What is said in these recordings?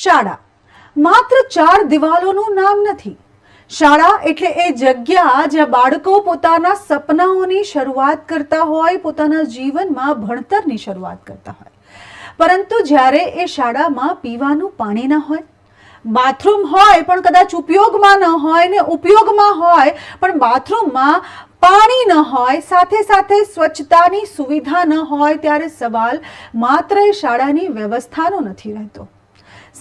શાળા માત્ર ચાર દિવાલોનું નામ નથી. શાળા એટલે એ જગ્યા જ્યાં બાળકો પોતાના સપનાઓની શરૂઆત કરતા હોય, પોતાના જીવનમાં ભણતરની શરૂઆત કરતા હોય. પરંતુ જ્યારે એ શાળામાં પીવાનું પાણી ન હોય, બાથરૂમ હોય પણ કદાચ ઉપયોગમાં ન હોય, ને ઉપયોગમાં હોય પણ બાથરૂમમાં પાણી ન હોય, સાથે સાથે સ્વચ્છતાની સુવિધા ન હોય, ત્યારે સવાલ માત્ર એ શાળાની વ્યવસ્થાનો નથી રહેતો.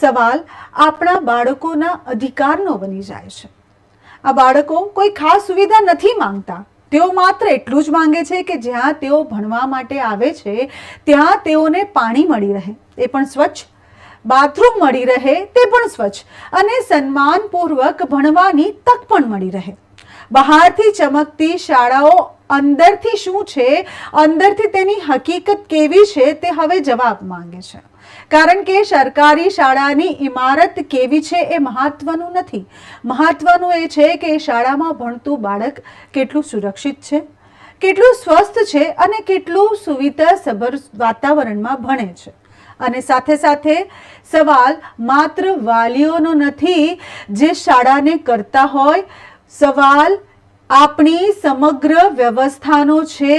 સવાલ આપણા બાળકોના અધિકારનો બની જાય છે. આ બાળકો કોઈ ખાસ સુવિધા નથી માંગતા. તેઓ માત્ર એટલું જ માંગે છે કે જ્યાં તેઓ ભણવા માટે આવે છે ત્યાં તેઓને પાણી મળી રહે, એ પણ સ્વચ્છ, બાથરૂમ મળી રહે, તે પણ સ્વચ્છ, અને સન્માનપૂર્વક ભણવાની તક પણ મળી રહે. બહારથી ચમકતી શાળાઓ અંદરથી શું છે, અંદરથી તેની હકીકત કેવી છે, તે હવે જવાબ માંગે છે. કારણ કે સરકારી શાળાની ઇમારત કેવી છે એ મહત્વનું નથી. મહત્વનું એ છે કે શાળામાં ભણતું બાળક કેટલું સુરક્ષિત છે, કેટલું સ્વસ્થ છે અને કેટલું સુવિધાસભર વાતાવરણમાં ભણે છે. અને સાથે સાથે સવાલ માત્ર વાલીઓનો નથી જે શાળાને કરતા હોય, સવાલ આપણી સમગ્ર વ્યવસ્થાનો છે.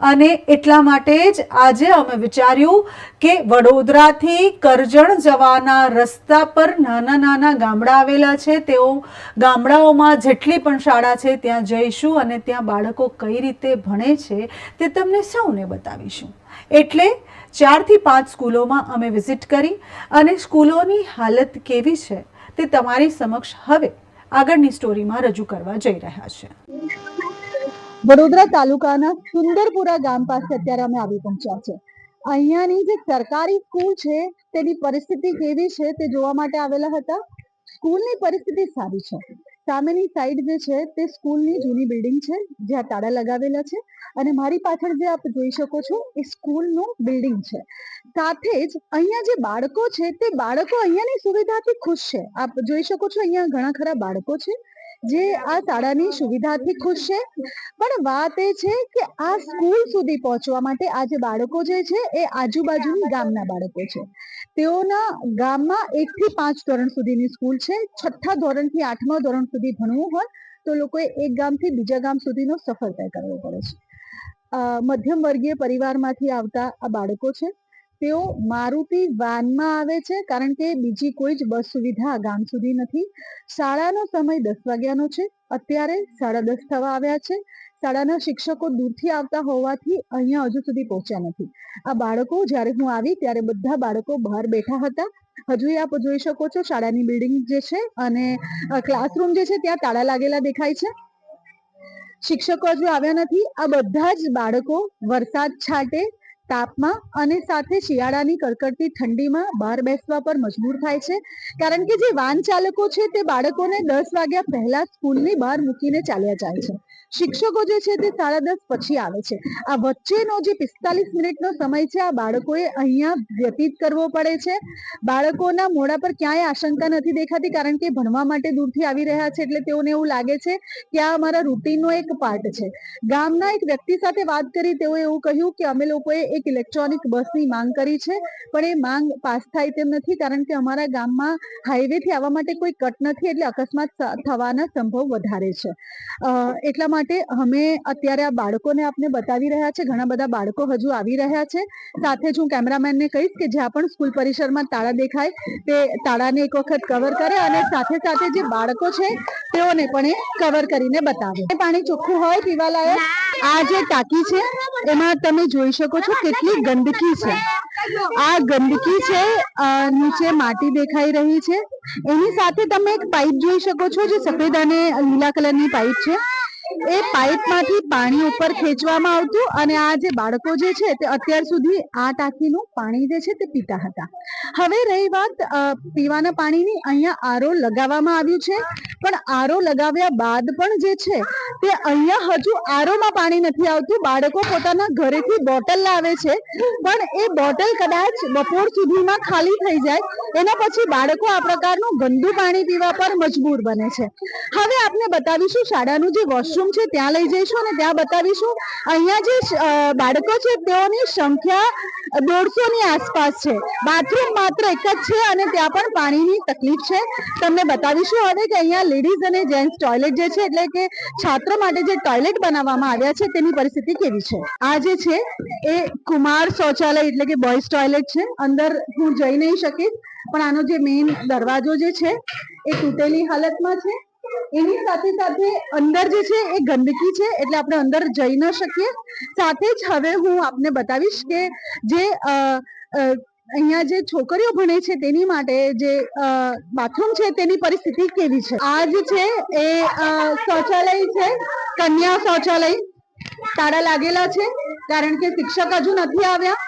અને એટલા માટે જ આજે અમે વિચાર્યું કે વડોદરાથી કરજણ જવાના રસ્તા પર નાના નાના ગામડા આવેલા છે, તેઓ ગામડાઓમાં જેટલી પણ શાળા છે ત્યાં જઈશું અને ત્યાં બાળકો કઈ રીતે ભણે છે તે તમને સૌને બતાવીશું. એટલે 4 થી 5 સ્કૂલોમાં અમે વિઝિટ કરી અને સ્કૂલોની હાલત કેવી છે તે તમારી સમક્ષ હવે આગળની સ્ટોરીમાં રજૂ કરવા જઈ રહ્યા છે. વડોદરા તાલુકાના સુંદરપુરા ગામ પાસે અત્યારે અમે આવી પહોંચ્યા છે. અહીંયાની જે સરકારી સ્કૂલ છે તેની પરિસ્થિતિ કેવી છે તે જોવા માટે આવેલા હતા. સ્કૂલની પરિસ્થિતિ સારી છે. સામેની સાઈડ જે છે તે સ્કૂલની જૂની બિલ્ડિંગ છે જ્યાં તાળા લગાવેલા છે, અને મારી પાછળ જે આપ જોઈ શકો છો એ સ્કૂલનું બિલ્ડિંગ છે. સાથે જ અહીંયા જે બાળકો છે તે બાળકો અહીંયાની સુવિધાથી ખુશ છે. આપ જોઈ શકો છો અહીંયા ઘણા ખરા બાળકો છે જે આ શાળાની સુવિધાથી ખુશ છે. પણ વાત એ છે કે આ સ્કૂલ સુધી પહોંચવા માટે આ જે બાળકો જે છે એ આજુબાજુની ગામના બાળકો છે. તેઓના ગામમાં 1 થી 5 ધોરણ સુધીની સ્કૂલ છે. 6થા ધોરણથી 8મા ધોરણ સુધી ભણવું હોય તો લોકોએ એક ગામથી બીજા ગામ સુધીનો સફર તય કરવો પડે છે. મધ્યમ વર્ગીય પરિવારમાંથી આવતા આ બાળકો છે. તેઓ મારુતિ વાનમાં આવે છે કારણ કે બીજી કોઈ જ બસ સુવિધા ગામ સુધી નથી. શાળાનો સમય 10 વાગ્યાનો છે. અત્યારે 10:30 થવા આવ્યા છે. શાળાના શિક્ષકો દૂરથી આવતા હોવાથી અહીંયા હજુ સુધી પહોંચ્યા નથી. આ બાળકો જ્યારે હું આવી ત્યારે બધા બાળકો બહાર બેઠા હતા. હજુ આપ જોઈ શકો છો શાળાની બિલ્ડિંગ જે છે અને ક્લાસરૂમ જે છે ત્યાં તાળા લાગેલા દેખાય છે. શિક્ષકો હજુ આવ્યા નથી. આ બધા જ બાળકો વરસાદ છાંટે, તાપમાં અને સાથે શિયાળાની કડકડતી ઠંડીમાં બહાર બેસવા પર મજબૂર થાય છે. કારણ કે જે વાહન ચાલકો છે તે બાળકોને 10 વાગ્યા પહેલા સ્કૂલની બહાર મૂકીને ચાલ્યા જાય છે. શિક્ષકો જે છે તે 10:30 પછી આવે છે. આ વચ્ચેનો જે 45 મિનિટનો સમય છે આ બાળકોએ અહીંયા વ્યતીત કરવો પડે છે. બાળકોના મોઢા પર ક્યાંય આશંકા નથી દેખાતી કારણ કે ભણવા માટે દૂરથી આવી રહ્યા છે એટલે તેઓને એવું લાગે છે કે આ અમારા રૂટીનનો એક પાર્ટ છે. ગામના એક વ્યક્તિ સાથે વાત કરી, તેઓએ એવું કહ્યું કે અમે લોકોએ એક ઇલેક્ટ્રોનિક બસની માંગ કરી છે પણ એ માંગ પાસ થાય તેમ નથી કારણ કે અમારા ગામમાં હાઈવેથી આવવા માટે કોઈ કટ નથી એટલે અકસ્માત થવાના સંભવ વધારે છે. એટલા માટે અમે અત્યારે આ બાળકોને આપને બતાવી રહ્યા છે. ઘણા બધા બાળકો હજુ આવી રહ્યા છે. સાથે જ હું કેમેરામેનને કહીશ કે જ્યાં પણ સ્કૂલ પરિસરમાં તાળા દેખાય તે તાળાને એક વખત કવર કરે અને સાથે સાથે જે બાળકો છે તેઓને પણ એ કવર કરીને બતાવે. પાણી ચોખ્ખું હોય પીવા લાયક. આ જે ટાંકી છે એમાં તમે જોઈ શકો છો કેટલી ગંદકી છે. આ ગંદકી છે, નીચે માટી દેખાઈ રહી છે. એની સાથે તમે એક પાઇપ જોઈ શકો છો જે સફેદ અને લીલા કલરની પાઇપ છે. એ પાઇપમાંથી પાણી ઉપર ખેંચવામાં આવતું અને આ જે બાળકો જે છે તે અત્યાર સુધી આ ટાંકીનું પાણી જે છે તે પીતા હતા. હવે રહી વાત પીવાના પાણીની, અહીંયા આરઓ લગાવવામાં આવ્યું છે પણ આરો લગાવ્યા બાદ પણ જે છે તે અહીંયા હજુ આરોમાં પાણી નથી આવતું. બાળકો પોતાના ઘરેથી બોટલ લાવે છે, પણ એ બોટલ કદાચ બપોર સુધીમાં ખાલી થઈ જાય, એના પછી બાળકો આ પ્રકારનું ગંદુ પાણી પીવા પર મજબૂર બને છે. હવે આપને બતાવીશું શાળાનું જે વોશરૂમ છે ત્યાં લઈ જઈશું અને ત્યાં બતાવીશું અહીંયા જે બાળકો છે તેઓની સંખ્યા 150 ની આસપાસ છે. બાથરૂમ માત્ર એક જ છે અને ત્યાં પણ પાણીની તકલીફ છે. તમને બતાવીશું હવે કે અહીંયા લેડીઝ અને જેન્ટ્સ ટોયલેટ જે છે, એટલે કે છાત્રો માટે જે ટોયલેટ બનાવવામાં આવ્યા છે તેની પરિસ્થિતિ કેવી છે. આ જે છે એ કુમાર શૌચાલય એટલે કે બોયઝ ટોયલેટ છે. અંદર હું જઈ નહીં શકીશ, પણ આનો જે મેઇન દરવાજો જે છે એ તૂટેલી હાલતમાં છે. એની સાથે સાથે અંદર જે છે એ ગંદકી છે, એટલે આપણે અંદર જઈ ન શકીએ. સાથે જ હવે હું આપને બતાવીશ કે જે અહીંયા જે છોકરીઓ ભણે છે તેની માટે જે બાથરૂમ છે તેની પરિસ્થિતિ કેવી છે. આ જે છે એ શૌચાલય છે, કન્યા શૌચાલય. તાળા લાગેલા છે કારણ કે શિક્ષક હજુ નથી આવ્યા.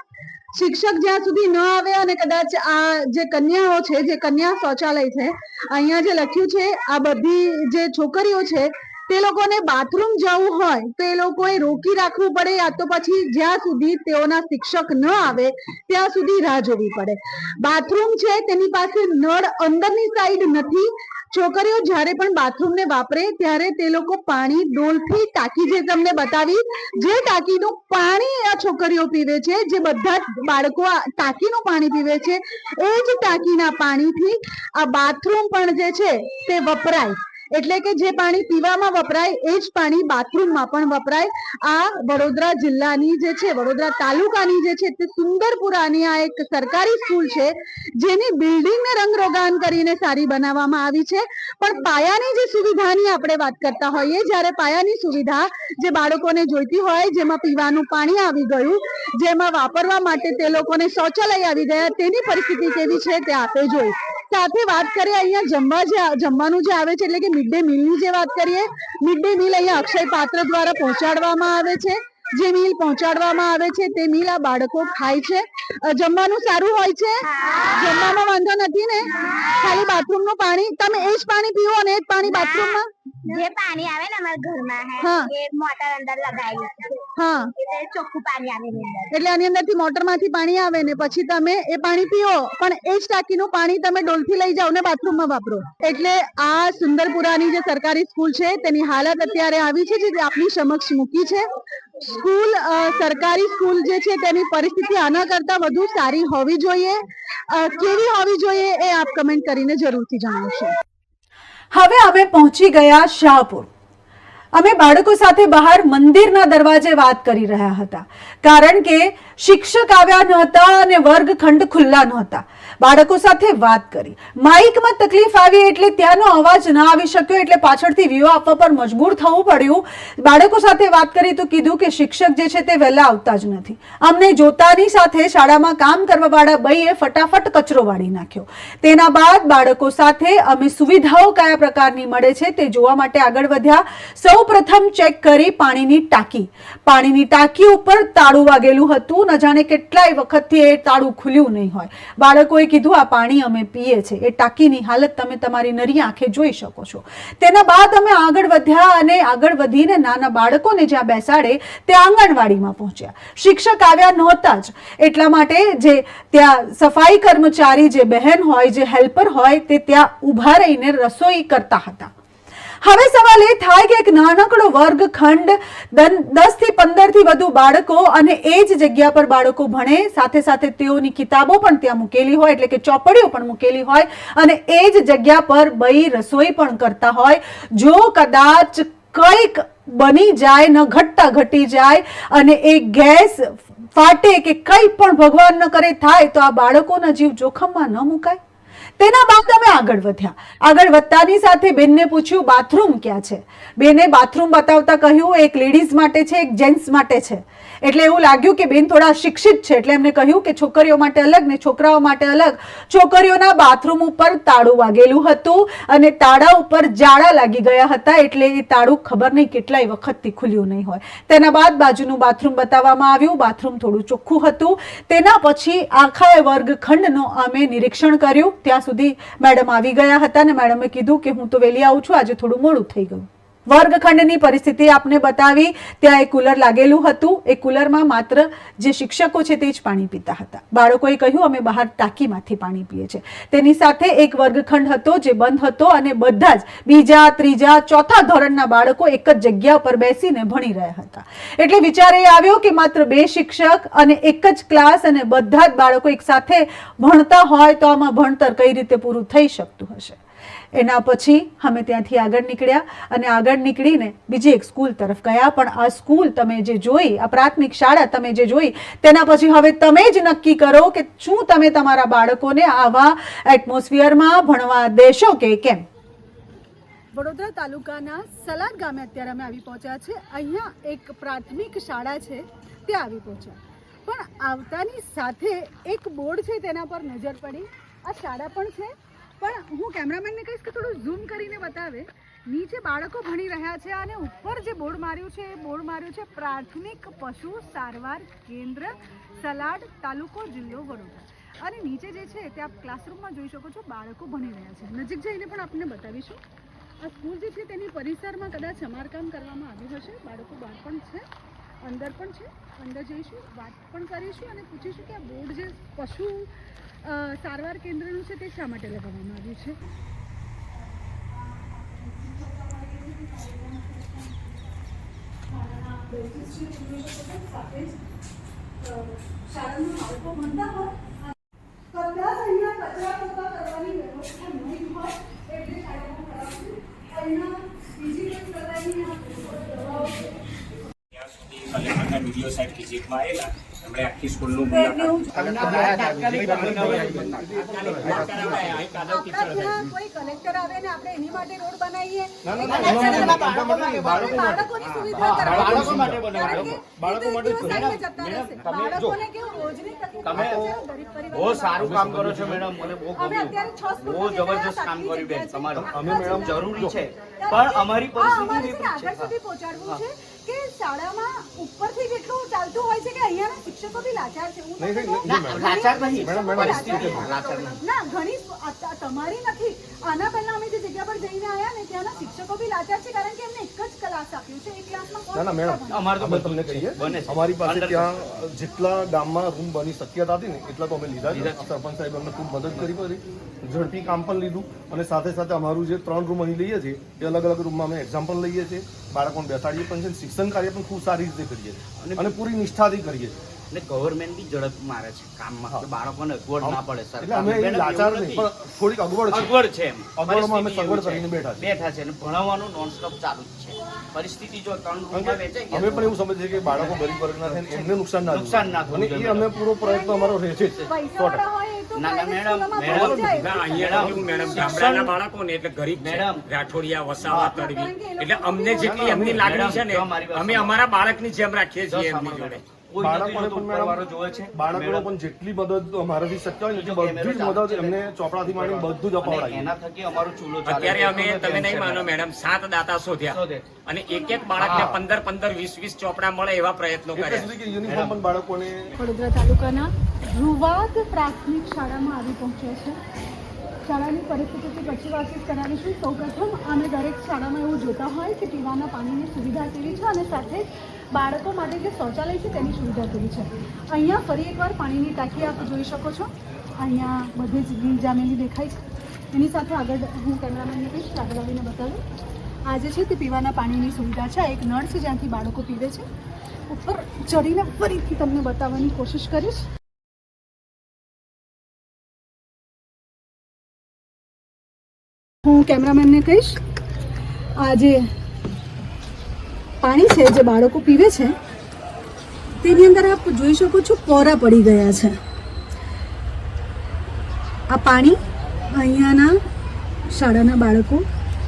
શિક્ષક જ્યાં સુધી ન આવે અને કદાચ આ જે કન્યાઓ છે, જે કન્યા શૌચાલય છે, અહીંયા જે લખ્યું છે આ બધી જે છોકરીઓ છે તે લોકોને બાથરૂમ જવું હોય તો એ લોકોએ રોકી રાખવું પડે, યા તો પછી જ્યાં સુધી તેઓના શિક્ષક ન આવે ત્યાં સુધી રાહ જોવી પડે. બાથરૂમ છે તેની પાસે નળ અંદરની સાઈડ નથી. છોકરીઓ જ્યારે પણ બાથરૂમને વાપરે ત્યારે તે લોકો પાણી ડોલથી, ટાંકી જે તમને બતાવી, જે ટાંકીનું પાણી આ છોકરીઓ પીવે છે, જે બધા બાળકો આ ટાંકીનું પાણી પીવે છે, એ જ ટાંકીના પાણીથી આ બાથરૂમ પણ જે છે તે વપરાય. એટલે કે જે પાણી પીવામાં વપરાય એ જ પાણી બાથરૂમમાં પણ વપરાય. આ વડોદરા જિલ્લાની જે છે, વડોદરા તાલુકાની જે છે તે સુંદરપુરાની આ એક સરકારી સ્કૂલ છે, જેની બિલ્ડિંગને રંગરોગાન કરીને સારી બનાવવામાં આવી છે. પણ પાયાની જે સુવિધાની આપણે વાત કરતા હોઈએ, જ્યારે પાયાની સુવિધા જે બાળકોને જોઈતી હોય, જેમાં પીવાનું પાણી આવી ગયું, જેમાં વાપરવા માટે તે લોકોને શૌચાલય આવી ગયા, તેની પરિસ્થિતિ કેવી છે તે આપે જોઈ. સાથે વાત કરીએ અહીંયા જમવાનું જે આવે છે, એટલે કે મિડ ડે મીલની જે વાત કરીએ, મિડ ડે મીલ અહીંયા અક્ષય પાત્ર દ્વારા પહોંચાડવામાં આવે છે. જે મીલ પહોંચાડવામાં આવે છે તે મીલ આ બાળકો ખાય છે. જમવાનું સારું હોય છે, જમવામાં વાંધો નથી ને. ખાલી બાથરૂમનું પાણી, તમે એ જ પાણી પીવો અને એ જ પાણી બાથરૂમમાં જે પાણી આવે ને અમારા ઘરમાં હા. એ મોટર અંદર લગાવી છે. હા, એટલે ચોખ્ખું પાણી આવે એની અંદર. એટલે આની અંદરથી મોટરમાંથી પાણી આવે ને પછી તમે એ પાણી પીઓ, પણ એ જ ટાંકીનું પાણી તમે ડોલથી લઈ જાઓ ને બાથરૂમમાં વાપરો. એટલે આ સુંદરપુરાની જે સરકારી સ્કૂલ છે તેની હાલત અત્યારે આવી છે, જે આપની સમક્ષ મૂકી છે. સ્કૂલ, સરકારી સ્કૂલ જે છે તેની પરિસ્થિતિ આના કરતા વધુ સારી હોવી જોઈએ. કેવી હોવી જોઈએ એ આપ કમેન્ટ કરીને જરૂરથી જણાવશો. હવે અમે પહોંચી ગયા શાહપુર. અમે બાળકો સાથે બહાર મંદિરના દરવાજે વાત કરી રહ્યા હતા, કારણ કે શિક્ષક આવ્યા નહોતા અને વર્ગખંડ ખુલ્લા નહોતા. બાળકો સાથે વાત કરી, માઇકમાં તકલીફ આવી એટલે ત્યાંનો અવાજ ના આવી શક્યો, એટલે પાછળથી વિયો આપવા પર મજબૂર થવું પડ્યું. બાળકો સાથે વાત કરી તો કીધું કે શિક્ષક જે છે તે વહેલા આવતા જ નથી. અમને જોતાની સાથે શાળામાં કામ કરવાવાળા બઈએ ફટાફટ કચરો વાળી નાખ્યો. તેના બાદ બાળકો સાથે અમે સુવિધાઓ કયા પ્રકારની મળે છે તે જોવા માટે આગળ વધ્યા. સૌ પ્રથમ ચેક કરી પાણીની ટાંકી. પાણીની ટાંકી ઉપર તાળું વાગેલું હતું. ન જાણે કેટલાય વખતથી એ તાળું ખુલ્યું નહીં હોય. બાળકોએ કીધું આ પાણી અમે પીએ છે. એ ટાંકીની હાલત તમે તમારી નરી આંખે જોઈ શકો છો. તેના બાદ અમે આગળ વધ્યા અને આગળ વધીને નાના બાળકોને જ્યાં બેસાડે તે આંગણવાડીમાં પહોંચ્યા. શિક્ષક આવ્યા નહોતા જ, એટલા માટે જે ત્યાં સફાઈ કર્મચારી જે બહેન હોય, જે હેલ્પર હોય, તે ત્યાં ઊભા રહીને રસોઈ કરતા હતા. હવે સવાલ એ થાય કે એક નાનકડો વર્ગખંડ, 10 થી 15 થી વધુ બાળકો અને એ જ જગ્યા પર બાળકો ભણે, સાથે સાથે તેઓની કિતાબો પણ ત્યાં મૂકેલી હોય, એટલે કે ચોપડીઓ પણ મૂકેલી હોય, અને એ જ જગ્યા પર બઈ રસોઈ પણ કરતા હોય. જો કદાચ કંઈક બની જાય, ન ઘટતા ઘટી જાય અને એ ગેસ ફાટે કે કંઈ પણ ભગવાન ન કરે થાય, તો આ બાળકોના જીવ જોખમમાં ન મુકાય. તેના બાદ અમે આગળ વધ્યા. આગળ વધતાની સાથે બેનને પૂછ્યું બાથરૂમ ક્યાં છે. બેને બાથરૂમ બતાવતા કહ્યું એક લેડીઝ માટે છે, એક જેન્ટ્સ માટે છે. એટલે એવું લાગ્યું કે બેન થોડા શિક્ષિત છે, એટલે એમને કહ્યું કે છોકરીઓ માટે અલગ ને છોકરાઓ માટે અલગ. છોકરીઓના બાથરૂમ ઉપર તાળું વાગેલું હતું અને તાળા ઉપર જાળા લાગી ગયા હતા, એટલે એ તાળું ખબર નહીં કેટલાય વખતથી ખુલ્યું નહીં હોય. તેના બાદ બાજુનું બાથરૂમ બતાવવામાં આવ્યું. બાથરૂમ થોડું ચોખ્ખું હતું. તેના પછી આખા વર્ગખંડનું અમે નિરીક્ષણ કર્યું. ત્યાં ત્યાં સુધી મેડમ આવી ગયા હતા ને મેડમે કીધું કે હું તો વહેલી આવું છું, આજે થોડું મોડું થઈ ગયું. વર્ગખંડની પરિસ્થિતિ આપને બતાવી. ત્યાં એક કુલર લાગેલું હતું. એ કુલરમાં માત્ર જે શિક્ષકો છે તે જ પાણી પીતા હતા. બાળકોએ કહ્યું અમે બહાર ટાંકીમાંથી પાણી પીએ છીએ. તેની સાથે એક વર્ગખંડ હતો જે બંધ હતો અને બધા જ બીજા, ત્રીજા, ચોથા ધોરણના બાળકો એક જ જગ્યા પર બેસીને ભણી રહ્યા હતા. એટલે વિચાર એ આવ્યો કે માત્ર 2 શિક્ષક અને એક જ ક્લાસ અને બધા જ બાળકો એક સાથે ભણતા હોય તો આમાં ભણતર કઈ રીતે પૂરું થઈ શકતું હશે. એના પછી અમે ત્યાંથી આગળ નીકળ્યા અને આગળ નીકળીને બીજી એક સ્કૂલ તરફ ગયા. પણ આ સ્કૂલ તમે જે જોઈ, આ પ્રાથમિક શાળા તમે જે જોઈ, તેના પછી હવે તમે જ નક્કી કરો કે શું તમે તમારા બાળકોને આવા એટમોસ્ફિયરમાં ભણવા દેશો કે કેમ. વડોદરા તાલુકાના સલાડ ગામે અત્યારે અમે આવી પહોંચ્યા છે. અહીંયા એક પ્રાથમિક શાળા છે ત્યાં આવી પહોંચ્યા. પણ આવતાની સાથે એક બોર્ડ છે તેના પર નજર પડી. આ શાળા પણ છે, પણ હું કેમેરામેનને કહીશ કે થોડું ઝૂમ કરીને બતાવે. નીચે બાળકો ભણી રહ્યા છે અને ઉપર જે બોર્ડ માર્યું છે એ બોર્ડ માર્યું છે પ્રાથમિક પશુ સારવાર કેન્દ્ર, સલાડ, તાલુકો, જિલ્લો વડોદરા. અને નીચે જે છે તે આપ ક્લાસરૂમમાં જોઈ શકો છો બાળકો ભણી રહ્યા છે. નજીક જઈને પણ આપને બતાવીશું. આ સ્કૂલ જે છે તેની પરિસરમાં કદાચ સમારકામ કરવામાં આવ્યું હશે. બાળકો બહાર પણ છે, અંદર પણ છે. અંદર જઈશું, વાત પણ કરીશું અને પૂછીશું કે આ બોર્ડ જે પશુ સારવાર કેન્દ્રનું છે તે શા માટે લગાવવામાં આવ્યું છે. શાળામાં બાળકો ભણતા હોય કદાચ અહીંયા કચરા પોતા કરવાની વ્યવસ્થા નહીં હોય એટલે શાળામાં કરાવશું. અહીંયા બીજી કોઈ પ્રકારની દવાઓ વિડીયો સાઇટ વિઝિટમાં આવેલા આપણે આખી સ્કૂલનું કોઈ કલેક્ટર આવે ને આપણે એની માટે રોડ બનાવીએ, બાળકોની સુવિધા બાળકો માટે બનાવ્યો. બાળકોને કેવું રોજની તમે બહુ સારું કામ કરો છો મેડમ. મને બહુ ગમ્યું, બહુ જબરજસ્ત કામ કર્યું બેન તમારું. અમે મેડમ જરૂરી છે પણ અમારી પરિસ્થિતિ આગળ સુધી પહોંચાડવું છે કે શાળામાં ઉપરથી જેટલું ચાલતું હોય છે કે અહીંયાના શિક્ષકો બી લાચાર છે. લાચાર નહીં પરિસ્થિતિ લાચાર નહીં. ના, ઘણી તમારી નથી. આના પહેલા અમે જે જગ્યા પર જઈને આવ્યા ને ત્યાંના શિક્ષકો બી લાચાર છે કારણ કે એમને એક જ ક્લાસ આપ્યું છે. એક ક્લાસમાં કોણ ભણે? અમારે તો અમે તમને કહીએ અમારી પાસે ત્યાં જેટલા ગામમાં રૂમ બની શક્યતા હતી ને એટલા તો અમે લીધા છે. સરપંચ સાહેબ અમને ખૂબ મદદ કરી પડી, ઝડપી કામ પણ લીધું અને સાથે સાથે અમારું જે 3 રૂમ અહીં લઈએ છીએ એ અલગ અલગ રૂમમાં અમે એક્ઝામ પણ લઈએ છીએ, બાળકોને બેસાડીએ પણ છે, શિક્ષણ કાર્ય પણ ખૂબ સારી રીતે કરીએ છીએ અને પૂરી નિષ્ઠાથી કરીએ છીએ. અને ગવર્મેન્ટ બી ઝડપ મારે છે કામમાં કે બાળકોને અગવડ ના પડે. એટલે અમે એ લાચાર નહીં પણ થોડીક અગવડ છે એમ. અગવડમાં અમે સગવડ કરીને બેઠા છીએ અને ભણાવવાનું નોનસ્ટોપ ચાલુ જ છે. પરિસ્થિતિ જો 3 રૂમમાં વેચાઈ અમે પણ એવું સમજીએ કે બાળકો ગરીબ વર્ગના થાય ને એમને નુકસાન ના નુકસાન ના થવું અને એ અમે પૂરો પ્રયત્ન અમારો રહે છે. પૈસાવાળા હોય એ તો private સ્કૂલોમાં ભણી જાય. અહીંયા કેવું મેડમ, ગામડાના બાળકો ને એટલે ગરીબ છે, રાઠોડિયા, વસાવા, તરવી, એટલે અમને જેટલી એમની લાગણી છે ને અમે અમારા બાળકની જેમ રાખીએ છીએ એમની જોડે. બાળકોને પણ બાળકોને પણ જેટલી મદદ અમારાથી શક્ય હોય ને એટલી બધી જ મદદ એમને ચોપડાથી માંડી બધું જ અપાવડાવીએ. એના થકી અમારું ચૂલો ચાલે. અત્યારે અમે તમે નહીં માનો મેડમ 7 દાતા શોધ્યા અને એક બાળકને 15, 20 ચોપડા મળે એવા પ્રયત્નો એટલે કર્યા. સુધી કે યુનિફોર્મ પણ બાળકોને વડોદરા તાલુકાના રૂવાદ પ્રાથમિક શાળામાં આવી પહોંચ્યા છે. શાળાની પરિસ્થિતિથી પછી વાતચીત કરાવીશું. સૌપ્રથમ અમે દરેક શાળામાં એવું જોતા હોય કે પીવાના પાણીની સુવિધા કેવી છે અને સાથે બાળકો માટે જે શૌચાલય છે તેની સુવિધા કેવી છે. અહીંયા ફરી એકવાર પાણીની ટાંકી આપ જોઈ શકો છો. અહીંયા બધી જ લીલ જામેલી દેખાય છે. એની સાથે આગળ હું કેમેરામેનને કહીશ આગળ આવીને બતાવું. આ જે છે તે પીવાના પાણીની સુવિધા છે. એક નળ છે જ્યાંથી બાળકો પીવે છે. ઉપર ચડીને ફરીથી તમને બતાવવાની કોશિશ કરીશ. હું કેમેરામેનને કહીશ આ જે પાણી છે જે બાળકો પીવે છે તેની અંદર આપ જોઈ શકો છો પોરા પડી ગયા છે. આ પાણી અહીંયાના શાળાના બાળકો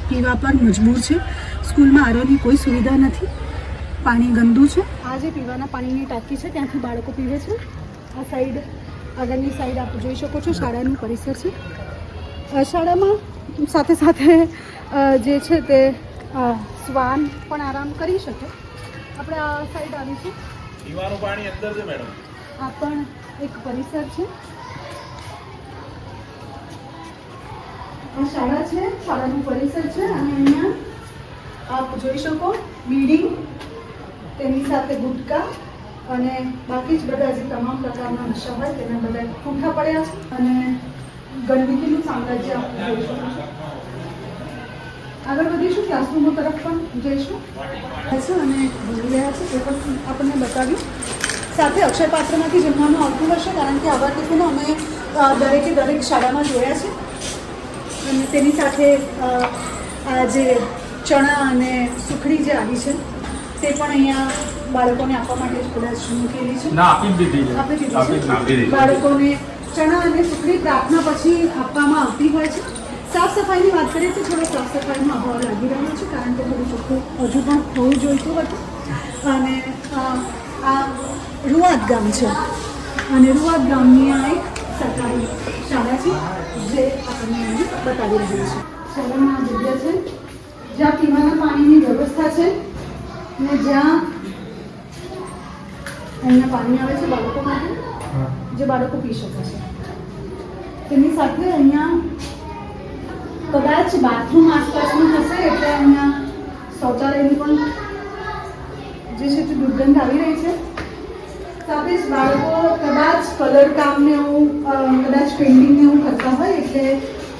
પીવા પર મજબૂર છે. સ્કૂલમાં આરોની કોઈ સુવિધા નથી. પાણી ગંદુ છે. આ જે પીવાના પાણીની ટાંકી છે ત્યાંથી બાળકો પીવે છે. આ સાઈડ આગળની સાઈડ આપ જોઈ શકો છો શાળાનું પરિસર છે. શાળામાં સાથે સાથે જે છે તે શ્વાન પણ આરામ કરી શકે. આપણે આ સાઈડ આવીશું. પીવાનું પાણી અંદર છે મેડમ. આ પણ એક પરિસર છે. આ શાળા છે, શાળાનું પરિસર છે અને અહીંયા આપ જોઈ શકો બિલ્ડિંગ, તેની સાથે ગુટકા અને બાકી જ બધા જે તમામ પ્રકારના નશા હોય તેના બધા ઠૂંઠા પડ્યા છે અને ગંદકીનું સામ્રાજ્ય આપણે જોઈ શકો છો. આગળ વધીશું, ક્લાસરૂમો તરફ પણ જઈશું અને ભણી રહ્યા છે તે પણ આપણને બતાવ્યું. સાથે અક્ષય પાત્રમાંથી જમવાનું આવતું હશે, કારણ કે આવા ટિફિનો અમે દરેકે દરેક શાળામાં જોયા છે અને તેની સાથે આ જે ચણા અને સુખડી જે આવી છે તે પણ અહીંયા બાળકોને આપવા માટે કદાચ મૂકેલી છે. આપી દીધી છે. બાળકોને ચણા અને સુખડી પ્રાર્થના પછી આપવામાં આવતી હોય છે. સાફ સફાઈની વાત કરીએ તો થોડો સાફ સફાઈનો અભાવ લાગી રહ્યો છે, કારણ કે થોડું ચોખ્ખું હજુ પણ હોવું જોઈતું હતું. અને આ રૂવાદ ગામ છે અને રૂવાદ ગામની આ એક સરકારી શાળા છે જે આપણને અહીં બતાવી રહી છે. શાળામાં આ જગ્યા છે જ્યાં પીવાના પાણીની વ્યવસ્થા છે ને જ્યાં અહીંયા પાણી આવે છે બાળકો માટે, જે બાળકો પી શકે છે. તેની સાથે અહીંયા કદાચ બાથરૂમ આસપાસનું હશે, એટલે અહીંયા શૌચાલયની પણ જે છે તે દુર્ગંધ આવી રહી છે. સાથે જ બાળકો કદાચ કલર કામને એવું કદાચ પેઇન્ટિંગને એવું કરતા હોય, એટલે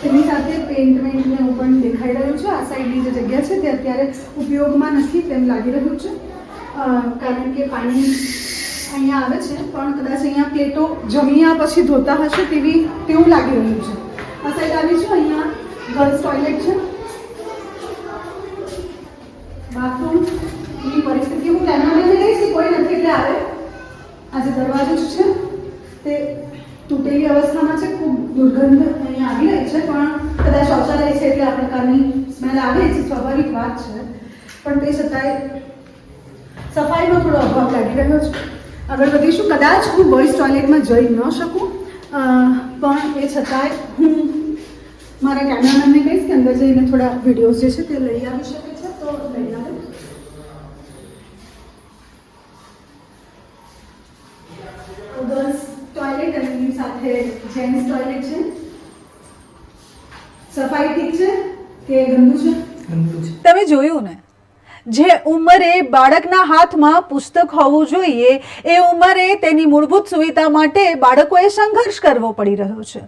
તેની સાથે પેઇન્ટમેન્ટને એવું પણ દેખાઈ રહ્યું છે. આ સાઈડની જે જગ્યા છે તે અત્યારે ઉપયોગમાં નથી તેમ લાગી રહ્યું છે, કારણ કે પાણી અહીંયા આવે છે પણ કદાચ અહીંયા પ્લેટો જમ્યા પછી ધોતા હશે તેવું લાગી રહ્યું છે. આ સાઈડ આવીશું, અહીંયા ગર્લ્સ ટોયલેટ છે. બાથરૂમની પરિસ્થિતિ હું કેમેરામેનને કહીશ કે કોઈ નથી એટલે આવે. આ જે દરવાજો છે તે તૂટેલી અવસ્થામાં છે, ખૂબ દુર્ગંધ અહીંયા આવી રહી છે, પણ કદાચ શૌચાલય છે એટલે આ પ્રકારની સ્મેલ આવે છે, સ્વાભાવિક વાત છે. પણ તે છતાંય સફાઈનો થોડો અભાવ લાગી રહ્યો છે. આગળ વધીશું. કદાચ હું બોયઝ ટોયલેટમાં જઈ ન શકું, પણ એ છતાંય હું મારા કેમેરામેનને કહીશ કે અંદર જઈને થોડા વિડીયોઝ જે છે તે લઈ આવી શકે છે, તો લઈ આવે. ગર્લ્સ ટોયલેટ અને એની સાથે જેન્ટ્સ ટોયલેટ છે. સફાઈ ઠીક છે કે ગંદુ છે? તમે જોયું ને, જે ઉંમરે બાળકના હાથમાં પુસ્તક હોવું જોઈએ એ ઉંમરે તેની મૂળભૂત સુવિધા માટે બાળકોએ સંઘર્ષ કરવો પડી રહ્યો છે.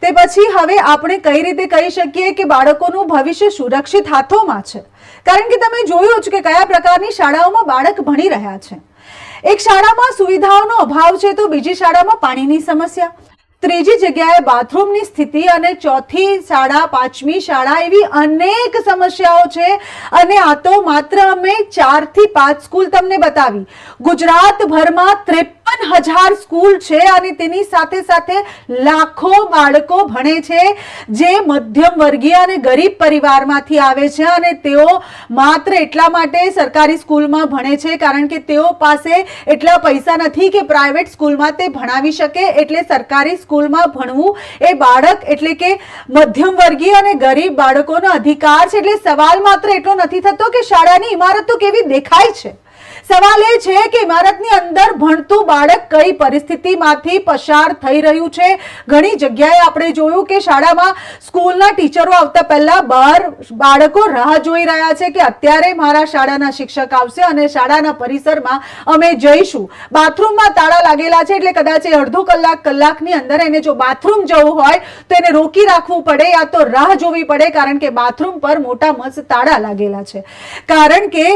તે પછી હવે આપણે કઈ રીતે કહી શકીએ કે બાળકોનું ભવિષ્ય સુરક્ષિત હાથોમાં છે? કારણ કે તમે જોયું જ કે કયા પ્રકારની શાળાઓમાં બાળક ભણી રહ્યા છે. એક શાળામાં સુવિધાઓનો અભાવ છે તો બીજી શાળામાં પાણીની સમસ્યા, ત્રીજી જગ્યાએ બાથરૂમની સ્થિતિ અને ચોથી શાળા, પાંચમી શાળા, એવી અનેક સમસ્યાઓ છે. અને આ તો માત્ર અમે 4 થી 5 સ્કૂલ તમને બતાવી. ગુજરાતભરમાં 53,000 સ્કૂલ છે અને તેની સાથે સાથે લાખો બાળકો ભણે છે જે મધ્યમ વર્ગીય અને ગરીબ પરિવારમાંથી આવે છે અને તેઓ માત્ર એટલા માટે સરકારી સ્કૂલમાં ભણે છે કારણ કે તેઓ પાસે એટલા પૈસા નથી કે પ્રાઇવેટ સ્કૂલમાં તે ભણાવી શકે. એટલે સરકારી સ્કૂલમાં ભણવું એ બાળક એટલે કે મધ્યમ વર્ગીય અને ગરીબ બાળકોનો અધિકાર છે. એટલે સવાલ માત્ર એટલો નથી થતો કે શાળાની ઇમારતો કેવી દેખાય છે, સવાલ એ છે કે ઇમારતની અંદર ભણતું બાળક કઈ પરિસ્થિતિમાંથી પસાર થઈ રહ્યું છે. ઘણી જગ્યાએ આપણે જોયું કે શાળામાં સ્કૂલના ટીચરો આવતા પહેલા બહાર બાળકો રાહ જોઈ રહ્યા છે કે અત્યારે મારા શાળાના શિક્ષક આવશે અને શાળાના પરિસરમાં અમે જઈશું. બાથરૂમમાં તાળા લાગેલા છે એટલે કદાચ અડધો કલાકની અંદર એને જો બાથરૂમ જવું હોય તો એને રોકી રાખવું પડે યા તો રાહ જોવી પડે, કારણ કે બાથરૂમ પર મોટા મસ્ત તાળા લાગેલા છે. કારણ કે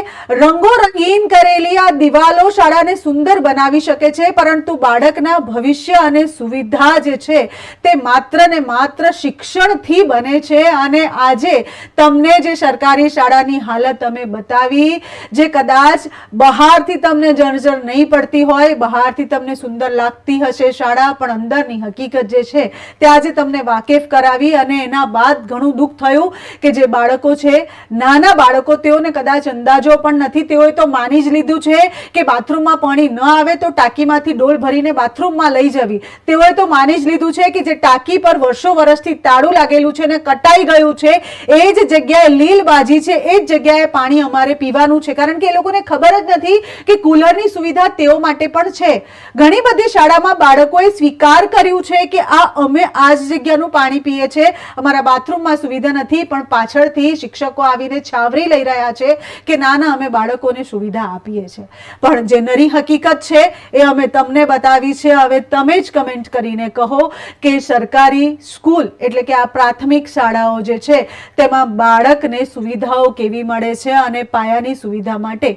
રંગો રંગીન કરેલી આ દિવાલો શાળાને સુંદર બનાવી શકે છે, પરંતુ બાળકના ભવિષ્ય અને સુવિધા જે છે તે માત્ર ને માત્ર શિક્ષણથી બને છે. અને આજે તમને જે સરકારી શાળાની હાલત અમે બતાવી, જે કદાચ બહારથી તમને જર્જર નહીં પડતી હોય, બહારથી તમને સુંદર લાગતી હશે શાળા, પણ અંદરની હકીકત જે છે તે આજે તમને વાકેફ કરાવી. અને એના બાદ ઘણું દુઃખ થયું કે જે બાળકો છે, નાના બાળકો, તેઓને કદાચ અંદાજો પણ નથી, તેઓએ તો માની જ લીધું લીધું છે કે બાથરૂમમાં પાણી ન આવે તો ટાંકીમાંથી ડોલ ભરીને બાથરૂમમાં લઈ જવી. તેઓએ તો માની જ લીધું છે કે જે ટાંકી પર વર્ષો વર્ષથી તાળું લાગેલું છે ને કટાઈ ગયું છે, એ જ જગ્યાએ લીલબાજી છે, એ જ જગ્યાએ પાણી અમારે પીવાનું છે. કારણ કે એ લોકોને ખબર જ નથી કે કુલરની સુવિધા તેઓ માટે પણ છે. ઘણી બધી શાળામાં બાળકોએ સ્વીકાર કર્યું છે કે અમે આ જ જગ્યાનું પાણી પીએ છીએ, અમારા બાથરૂમમાં સુવિધા નથી, પણ પાછળથી શિક્ષકો આવીને છાવરી લઈ રહ્યા છે કે ના ના અમે બાળકોને સુવિધા આપીએ છીએ. પણ જે નરી હકીકત છે એ અમે તમને બતાવી છે. હવે તમે જ કમેન્ટ કરીને કહો કે સરકારી સ્કૂલ એટલે કે આ પ્રાથમિક શાળાઓ જે છે તેમાં બાળકને સુવિધાઓ કેવી મળે છે અને પાયાની સુવિધા માટે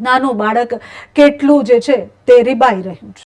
નાનું બાળક કેટલું જે છે તે રીબાઈ રહ્યું છે.